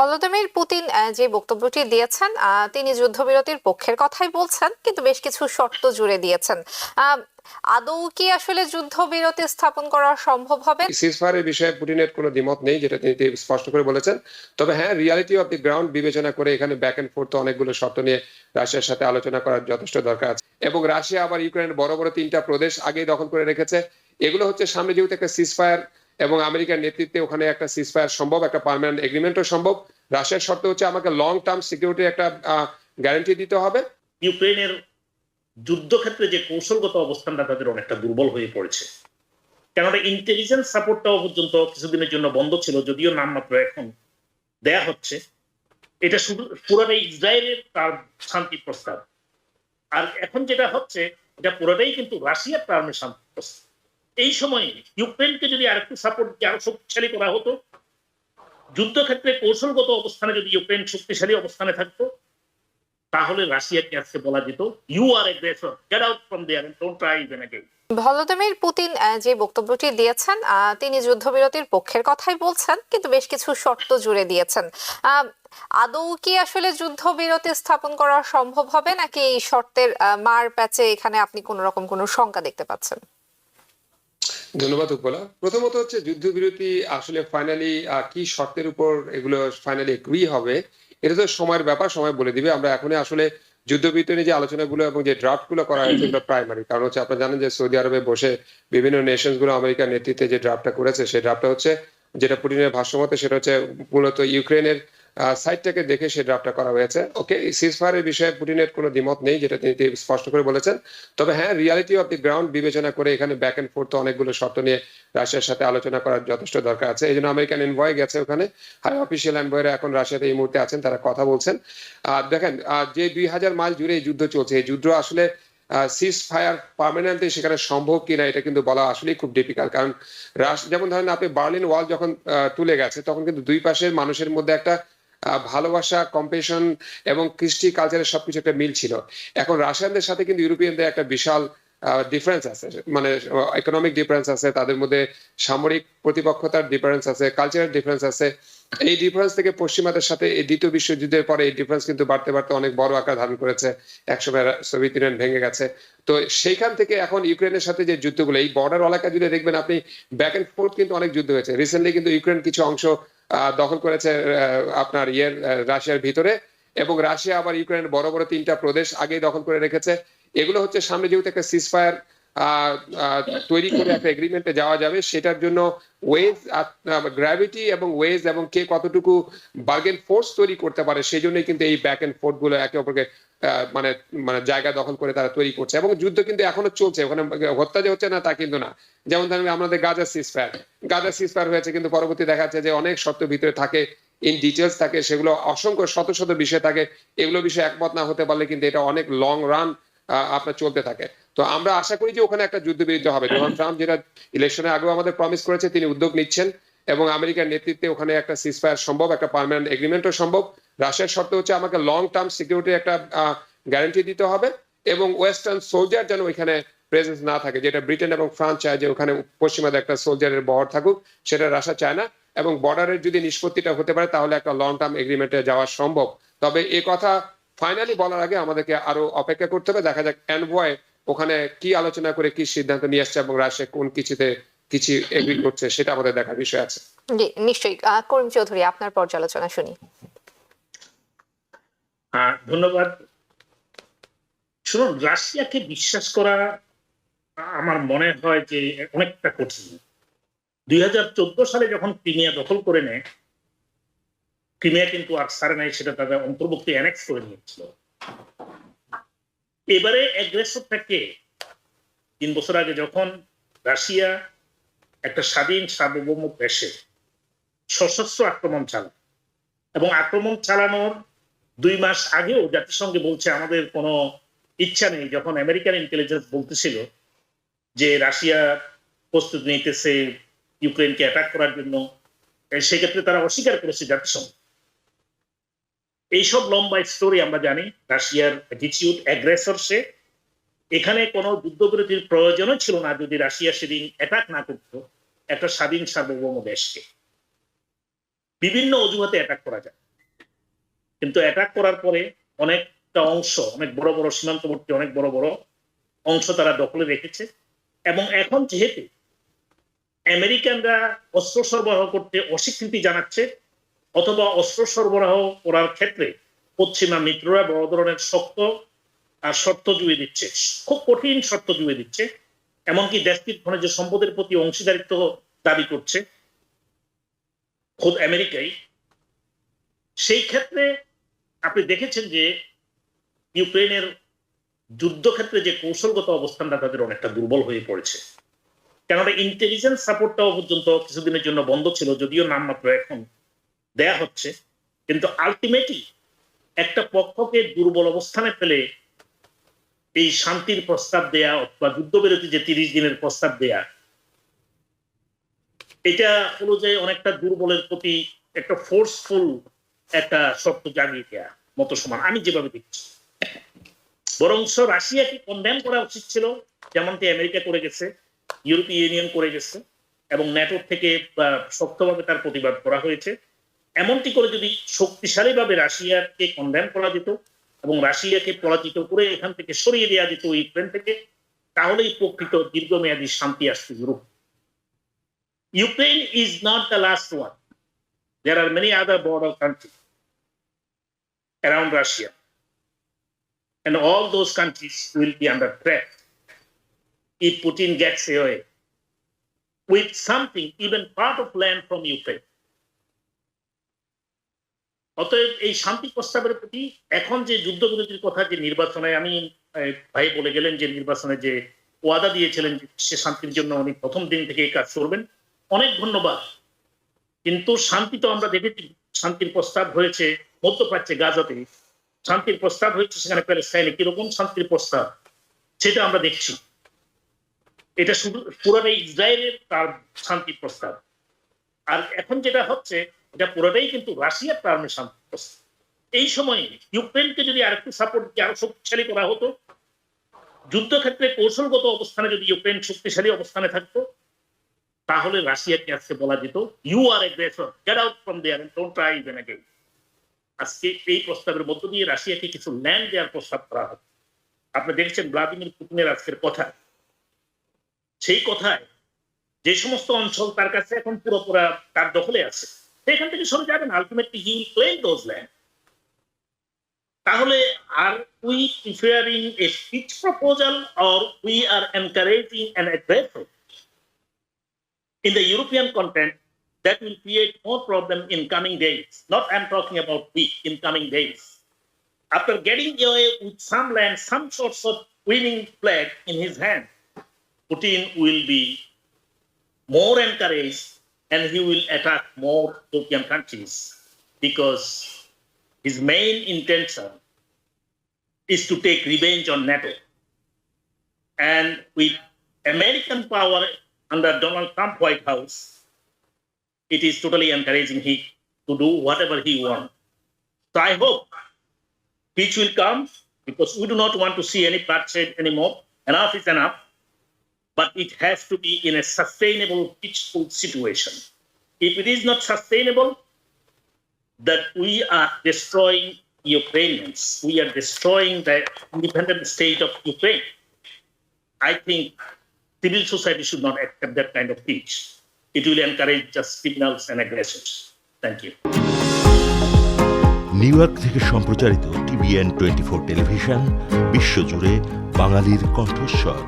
Volodymyr Putin যে বক্তব্যটি দিয়েছেন, তিনি যুদ্ধবিরতির পক্ষের কথাই বলছেন, কিন্তু বেশ কিছু শর্ত জুড়ে দিয়েছেন। আহ, আদৌ কি আসলে যুদ্ধবিরতি স্থাপন করা সম্ভব হবে? সিজফায়ারের বিষয়ে পুতিনের কোনো দ্বিমত নেই, যেটা তিনি স্পষ্ট করে বলেছেন। তবে হ্যাঁ, রিয়ালিটি অফ দি গ্রাউন্ড বিবেচনা করে এখানে ব্যাক এন্ড ফোর্থ অনেকগুলো শর্ত নিয়ে রাশিয়ার সাথে আলোচনা করার যথেষ্ট দরকার আছে। এবং রাশিয়া আবার ইউক্রেনের বড় বড় 3টা প্রদেশ আগেই দখল করে রেখেছে। এগুলো হচ্ছে সামনে যেহেতু একটা সিজফায়ার এবং আমেরিকার নেতৃত্বে ওখানে একটা সিজফায়ার সম্ভব, একটা পার্মানেন্ট এগ্রিমেন্টও সম্ভব। রাশিয়ার শর্ত হচ্ছে আমাকে লং টার্ম সিকিউরিটি একটা গ্যারান্টি দিতে হবে। ইউক্রেনের যুদ্ধক্ষেত্রে যে কৌশলগত অবস্থানটা তাদের অনেকটা দুর্বল হয়ে পড়েছে, কেননা ইন্টেলিজেন্স সাপোর্টটাও পর্যন্ত কিছুদিনের জন্য বন্ধ ছিল, যদিও নামমাত্র এখন দেয়া হচ্ছে। এটা শুধু পুরোটাই ইসরায়েলের তার শান্তি প্রস্তাব, আর এখন যেটা হচ্ছে এটা পুরোটাই কিন্তু রাশিয়ার টার্মের শান্তি প্রস্তাব। এই সময়ে ইউক্রেনকে যদি আরেকটু সাপোর্ট দিয়ে আরো শক্তিশালী করা হতো, যুদ্ধক্ষেত্রে কৌশলগত অবস্থানে যদি ইউক্রেন শক্তিশালী অবস্থানে থাকতো, তাহলে রাশিয়াকে আজকে বলা যেত you are aggressor, get out from there and don't try even again. Vladimir Putin যে বক্তব্যটি দিয়েছেন, তিনি যুদ্ধবিরতির পক্ষের কথাই বলছেন, কিন্তু বেশ কিছু শর্ত জুড়ে দিয়েছেন। আদৌ কি আসলে যুদ্ধবিরতি স্থাপন করা সম্ভব হবে, নাকি এই শর্তের মার প্যাচে এখানে আপনি কোন রকম কোনো শঙ্কা দেখতে পাচ্ছেন? ধন্যবাদ উপলা। প্রথমত হচ্ছে যুদ্ধবিরতি আসলে ফাইনালি কি শর্তের উপর এগুলো ফাইনালি এগ্রি হবে, এটা তো সময়ের ব্যাপার, সময় বলে দিবে। আমরা এখনই আসলে যুদ্ধবিরতি নিয়ে যে আলোচনাগুলো এবং যে ড্রাফট গুলো করা হয়েছে এগুলো প্রাইমারি। কারণ হচ্ছে আপনারা জানেন যে সৌদি আরবে বসে বিভিন্ন নেশনস গুলো আমেরিকার নেতৃত্বে যে ড্রাফটটা করেছে, সেই ড্রাফটটা হচ্ছে যেটা পুতিনের ভাষ্যমতে সেটা হচ্ছে মূলত ইউক্রেনের সাইডটাকে দেখে সেই ড্রাফটটা করা হয়েছে। ওকে, সিজফায়ারের বিষয়ে পুতিনের কোনো দ্বিমত নেই, যেটা তিনি স্পষ্ট করে বলেছেন। তবে হ্যাঁ, রিয়ালিটি অফ দি গ্রাউন্ড বিবেচনা করে এখানে ব্যাক এন্ড ফোর্থ অনেকগুলো শর্ত নিয়ে রাশিয়ার সাথে আলোচনা করার যথেষ্ট দরকার আছে। এই জন্য আমেরিকান এনভয় গেছে ওখানে, হাই অফিসিয়াল এনভয়রা এখন রাশিয়াতে এই মুহূর্তে আছেন, তারা কথা বলছেন। দেখেন, যে 2000 মাইল জুড়ে এই যুদ্ধ চলছে, এই যুদ্ধ আসলে সিজ ফায়ার পার্মানেন্টলি সেখানে সম্ভব কিনা এটা কিন্তু বলা আসলেই খুব ডিফিকাল্ট। কারণ যেমন ধরেন আপনি বার্লিন ওয়াল যখন তুলে গেছে, তখন কিন্তু দুই পাশের মানুষের মধ্যে একটা ভালোবাসা, কম্পেশন এবং কৃষ্টি কালচারের সবকিছু একটা মিল ছিল। এখন রাশিয়ানদের সাথে কিন্তু ইউরোপিয়ানদের একটা বিশাল ডিফারেন্স আছে, মানে ইকোনমিক ডিফারেন্স আছে, তাদের মধ্যে সামরিক প্রতিপক্ষতার ডিফারেন্স আছে, কালচারাল ডিফারেন্স আছে। এই ডিফারেন্স থেকে পশ্চিমাদের সাথে এই দ্বিতীয় বিশ্বযুদ্ধের পরে এই ডিফারেন্স কিন্তু বাড়তে বাড়তে অনেক বড় আকার ধারণ করেছে। একসময় সোভিয়েত ইউনিয়ন ভেঙে গেছে। তো সেইখান থেকে এখন ইউক্রেনের সাথে যে যুদ্ধগুলো, এই বর্ডার এলাকা জুড়ে দেখবেন আপনি ব্যাক এন্ড ফোর্থ কিন্তু অনেক যুদ্ধ হয়েছে। রিসেন্টলি কিন্তু ইউক্রেন কিছু অংশ দখল করেছে আপনার রাশিয়ার ভিতরে, এবং রাশিয়া আবার ইউক্রেনের বড় বড় 3টা প্রদেশ আগেই দখল করে রেখেছে। এগুলো হচ্ছে সামনে যেহেতু একটা সিজফায়ার তৈরি করে একটা এগ্রিমেন্টে যাওয়া যাবে, সেটার জন্য ওয়েজ, গ্র্যাভিটি এবং ওয়েজ এবং কে কতটুকু বার্গেন ফোর্স তৈরি করতে পারে, সেই জন্যই কিন্তু এই ব্যাক এন্ড ফোর্থ গুলো একে অপরকে মানে মানে জায়গা দখল করে তারা তৈরি করছে। এবং যুদ্ধ কিন্তু এখনো চলছে, ওখানে হত্যা যে হচ্ছে না তা কিন্তু না। যেমন ধরেন আমাদের গাজা সিজফায়ার হয়েছে, কিন্তু পরবর্তী দেখা যাচ্ছে যে অনেক শর্ত ভিতরে থাকে, ইন ডিটেলস থাকে, সেগুলো অসংখ্য শত শত বিষয় থাকে। এগুলো বিষয়ে একমত না হতে পারলে কিন্তু এটা অনেক লং রান আপনার চলতে থাকে। তো আমরা আশা করি যে ওখানে একটা যুদ্ধবিরতি হবে। ডোনাল্ড ট্রাম্প যেটা ইলেকশনের আগেও আমাদের প্রমিস করেছে, তিনি উদ্যোগ নিচ্ছেন এবং আমেরিকার নেতৃত্বে ওখানে একটা সিজফায়ার সম্ভব, একটা পার্মানেন্ট এগ্রিমেন্টও সম্ভব। রাশিয়ার শর্ত হচ্ছে আমাকে লং টার্ম সিকিউরিটি একটা গ্যারান্টি দিতে হবে, এবং ওয়েস্টার্ন সোলজার যেন ওইখানে প্রেজেন্স না থাকে, যেটা ব্রিটেন এবং ফ্রান্স চায় যে ওখানে পশ্চিমাদের একটা সোলজারের বহর থাকুক, সেটা রাশিয়া চায় না। এবং বর্ডারের যদি নিষ্পত্তিটা হতে পারে তাহলে একটা লং টার্ম এগ্রিমেন্টে যাওয়া সম্ভব। তবে এই কথা ফাইনালি বলার আগে আমাদেরকে আরো অপেক্ষা করতে হবে, দেখা যাক এনভয় ওখানে কি আলোচনা করে কি সিদ্ধান্ত নিয়ে আসছে এবং রাশিয়া কোন কিছুতে কিছু এগ্রি করছে, সেটা আমাদের দেখার বিষয় আছে। জি, নিশ্চয়ই। করিম চৌধুরী, আপনার পর্যালোচনা শুনি। ধন্যবাদ। শুনুন, রাশিয়াকে বিশ্বাস করা আমার মনে হয় যে অনেকটা কঠিন। 2014 সালে যখন ক্রিমিয়া দখল করে নেয়, ক্রিমিয়া কিন্তু আর সারে নাই, সেটা তাদের অন্তর্ভুক্তি অ্যানেক্স করে নিয়েছিল। এবারে অ্যাগ্রেসরটাকে 3 বছর আগে যখন রাশিয়া একটা স্বাধীন সার্বভৌম দেশে সশস্ত্র আক্রমণ চালায়, এবং আক্রমণ চালানোর 2 মাস আগেও জাতিসংঘে বলছে আমাদের কোনো ইচ্ছা নেই, যখন আমেরিকান ইন্টেলিজেন্স বলতেছিল যে রাশিয়া প্রস্তুতি নিতেছে ইউক্রেনকে অ্যাটাক করার জন্য, সেক্ষেত্রে তারা অস্বীকার করেছে জাতিসংঘ। এইসব লম্বা স্টোরি আমরা জানি। রাশিয়ার অ্যাটিটিউড, অ্যাগ্রেসর সে। এখানে কোনো যুদ্ধবিরতির প্রয়োজনও ছিল না যদি রাশিয়া সেদিন অ্যাটাক না করতো একটা স্বাধীন সার্বভৌম দেশকে। বিভিন্ন অজুহাতে অ্যাটাক করা যায়, কিন্তু অ্যাটাক করার পরে অনেকটা অংশ, অনেক বড় বড় সীমান্তবর্তী অনেক বড় বড় অংশ তারা দখলে রেখেছে। এবং এখন যেহেতু আমেরিকানরা অস্ত্র সরবরাহ করতে অস্বীকৃতি জানাচ্ছে অথবা অস্ত্র সরবরাহ করার ক্ষেত্রে পশ্চিমা মিত্ররা বড় ধরনের শক্ত আর শর্ত জুড়ে দিচ্ছে, খুব কঠিন শর্ত জুড়ে দিচ্ছে, এমনকি দেশটির খনিজ সম্পদের প্রতি অংশীদারিত্ব দাবি করছে খোদ আমেরিকাই। সেই ক্ষেত্রে আপনি দেখেছেন যে ইউক্রেনের যুদ্ধক্ষেত্রে যে কৌশলগত অবস্থানটা তাদের অনেকটা দুর্বল হয়ে পড়েছে, কেননা ইন্টেলিজেন্স সাপোর্টটাও পর্যন্ত কিছুদিনের জন্য বন্ধ ছিল, যদিও নামমাত্র এখন দেয়া হচ্ছে। কিন্তু আলটিমেটলি একটা পক্ষকে দুর্বল অবস্থানে ফেলে এই শান্তির প্রস্তাব দেয়া অথবা যুদ্ধবিরতি যে 30 দিনের প্রস্তাব দেয়া, এটা হলো যে অনেকটা দুর্বলের প্রতি একটা ফোর্সফুল একটা শর্ত জাগিয়ে দেয়া মতো সমান, আমি যেভাবে দেখছি। বরংস রাশিয়াকে কন্ডেম করা উচিত ছিল, যেমনটি আমেরিকা করে গেছে, ইউরোপীয় ইউনিয়ন করে গেছে, এবং ন্যাটো থেকে শক্তভাবে তার প্রতিবাদ করা হয়েছে। এমনটি করে যদি শক্তিশালীভাবে রাশিয়াকে কন্ডেম করা যেত এবং রাশিয়াকে পরাজিত করে এখান থেকে সরিয়ে দেওয়া যেত ইউক্রেন থেকে, তাহলেই প্রকৃত দীর্ঘমেয়াদী শান্তি আসবে Europe. Ukraine is not the last one, there are many other border country around Russia, and all those countries will be under threat if Putin gets away with something, even part of land from Ukraine. অতএব এই শান্তি প্রস্তাবের প্রতি এখন যে যুদ্ধবিরতির কথা, যে নির্বাচনে আমি ভাই বলে গেলেন যে নির্বাচনে যে ওয়াদা দিয়েছিলেন সে শান্তির জন্য উনি প্রথম দিন থেকে কাজ করবেন, অনেক ধন্যবাদ। কিন্তু শান্তি তো আমরা দেখেছি, শান্তির প্রস্তাব হয়েছে মধ্যপ্রাচ্যে গাজাতে, শান্তির প্রস্তাব হয়েছে সেখানে প্যালেস্টাইনে, কিরকম শান্তির প্রস্তাব সেটা আমরা দেখছি। এটা শুধু পুরোটাই ইসরায়েলের তার শান্তি প্রস্তাব, আর এখন যেটা হচ্ছে এটা পুরোটাই কিন্তু রাশিয়ার টার্মে শান্তি প্রস্তাব। এই সময়ে ইউক্রেনকে যদি আরেকটু সাপোর্ট দিয়ে আরো শক্তিশালী করা হতো, যুদ্ধক্ষেত্রে কৌশলগত অবস্থানে যদি ইউক্রেন শক্তিশালী অবস্থানে থাকতো, তাহলে রাশিয়াকে আজকে বলা যেত you are aggressor, get out from there and don't try even again. আজকে এই প্রস্তাবের মধ্য দিয়ে রাশিয়াকে কিছু ল্যান্ড দেওয়ার প্রস্তাব করা হবে। আপনি দেখছেন ভ্লাদিমির পুতিনের আজকের কথা, সেই কথায় যে সমস্ত অঞ্চল তার কাছে এখন পুরোপুরা তার দখলে আছে, সেখান থেকে সরে যাবেন, ultimately he will claim those land. তাহলে are we preferring a peace proposal or we are encouraging an aggressor in the European content that will create more problem in coming days. Not I'm talking about week, in coming days. After getting away with some land, some sorts of winning flag in his hand, Putin will be more encouraged and he will attack more European countries, because his main intention is to take revenge on NATO. And with American power under Donald Trump White House, it is totally encouraging him to do whatever he wants. So I hope peace will come, because we do not want to see any bloodshed anymore. Enough is enough. But it has to be in a sustainable, peaceful situation. If it is not sustainable, that we are destroying Ukrainians, we are destroying the independent state of Ukraine, I think civil society should not accept that kind of peace. It will encourage just criminals and aggressors. Thank you. New York থেকে সম্প্রচারিত TVN 24 television বিশ্বজুড়ে বাঙালির কণ্ঠস্বর।